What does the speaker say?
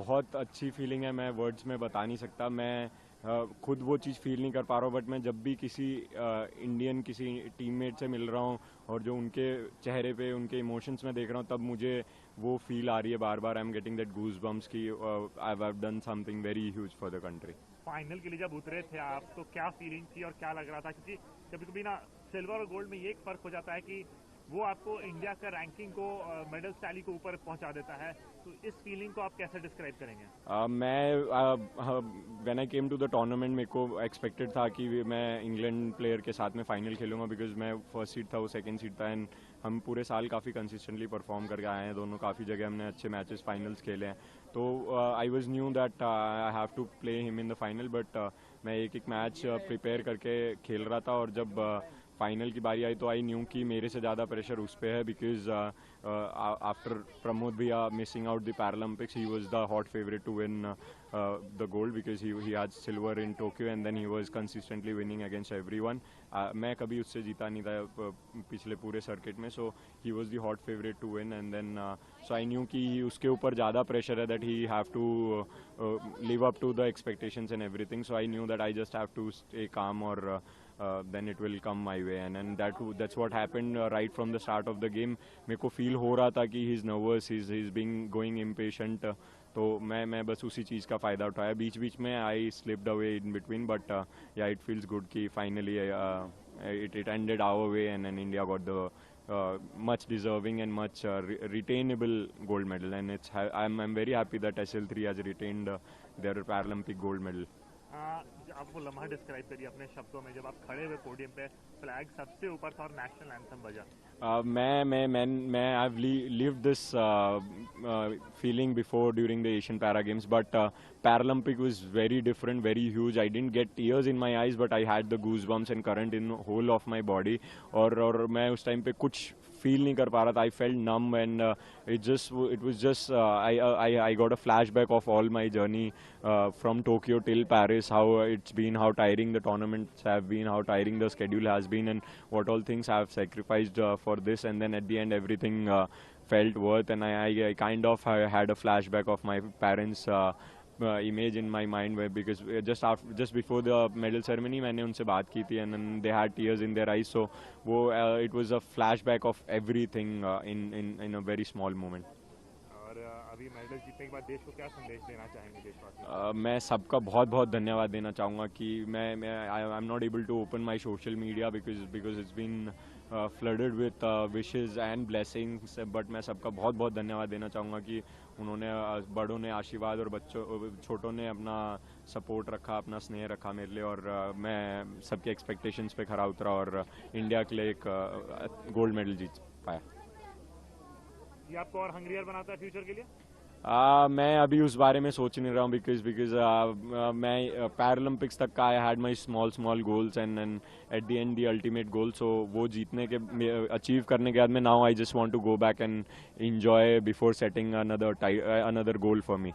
बहुत अच्छी फीलिंग है, मैं वर्ड्स में बता नहीं सकता। मैं खुद वो चीज़ फील नहीं कर पा रहा हूँ, बट मैं जब भी किसी इंडियन किसी टीममेट से मिल रहा हूँ और जो उनके चेहरे पे उनके इमोशंस में देख रहा हूँ, तब मुझे वो फील आ रही है बार बार। I am getting that goose bumps की I have done something very huge for the country. Final के लिए जब उतरे थे आप, तो क्या फीलिंग थी और क्या लग रहा था? क्योंकि कभी कभी ना सिल्वर और गोल्ड में ये एक फर्क हो जाता है कि वो आपको इंडिया का रैंकिंग को, मेडल टैली को ऊपर पहुंचा देता है। तो इस फीलिंग को आप कैसे डिस्क्राइब करेंगे? When I came to the tournament, मेरे को एक्सपेक्टेड था कि मैं इंग्लैंड प्लेयर के साथ में फाइनल खेलूंगा, बिकॉज मैं फर्स्ट सीड था, वो सेकंड सीड था। एंड हम पूरे साल काफ़ी कंसिस्टेंटली परफॉर्म करके आए हैं दोनों, काफ़ी जगह हमने अच्छे मैचेस फाइनल्स खेले हैं। तो I was knew that I have to play him in the final, but मैं एक एक मैच प्रिपेयर करके खेल रहा था। और जब फाइनल की बारी आई तो आई न्यू कि मेरे से ज़्यादा प्रेशर उस पर है, बिकॉज आफ्टर प्रमोद भैया missing out the Paralympics, he was the hot favourite to win the gold, because he had silver in Tokyo and then he was consistently winning against everyone. मैं कभी उससे जीता नहीं था पिछले पूरे सर्किट में, so he was the hot favourite to win. And then so I knew कि उसके ऊपर ज़्यादा प्रेशर है, that he have to live up to the expectations and everything. So I knew that I just have to stay calm, or then it will come my way. And that's what happened right from the start of the game. मेरे को feel हो रहा था कि he's nervous, he's being going impatient. तो मैं बस उसी चीज़ का फ़ायदा उठाया। बीच बीच में I slipped away in between, but yeah, it feels good कि finally it ended our way, and then India got the much deserving and much retainable gold medal. And I'm very happy that SL3 has retained their Paralympic gold medal. आप वो लम्हा describe करिए अपने शब्दों में, जब आप खड़े हुए पोडियम पे, फ्लैग सबसे ऊपर था और नेशनल एंथम बजा। मैं I've lived this feeling before during the Asian Para Games, but Paralympic was very different, very huge. I didn't get tears in my eyes, but I had the goosebumps and current in whole of my body. और मैं उस time पे कुछ feel नहीं कर पा रहा था. I felt numb, and it was just I got a flashback of all my journey from Tokyo till Paris, how it's been, how tiring the tournaments have been, how tiring the schedule has been, and what all things I have sacrificed for this. And then at the end everything felt worth, and I kind of had a flashback of my parents image in my mind, where because just before the medal ceremony मैंने उनसे बात की थी, and then they had tears in their eyes. So वो it was a flashback of everything in a very small moment. और अभी medal जीतने के बाद देश को क्या संदेश देना चाहेंगे देशवासियों? मैं सबका बहुत बहुत धन्यवाद देना चाहूँगा कि मैं I am not able to open my social media because it's been flooded with wishes and blessings, but मैं सबका बहुत बहुत धन्यवाद देना चाहूँगा कि उन्होंने बड़ों ने आशीर्वाद और छोटों ने अपना सपोर्ट रखा, अपना स्नेह रखा मेरे लिए, और मैं सबके एक्सपेक्टेशंस पे खरा उतरा और इंडिया के लिए एक गोल्ड मेडल जीत पाया। ये आपको और हंग्रियर बनाता है फ्यूचर के लिए? मैं अभी उस बारे में सोच नहीं रहा हूँ, बिकॉज मैं पैरालंपिक्स तक का I had my small goals, and at the end the ultimate goal. So वो जीतने के अचीव करने के बाद में now I just want to go back and enjoy before setting another goal for me.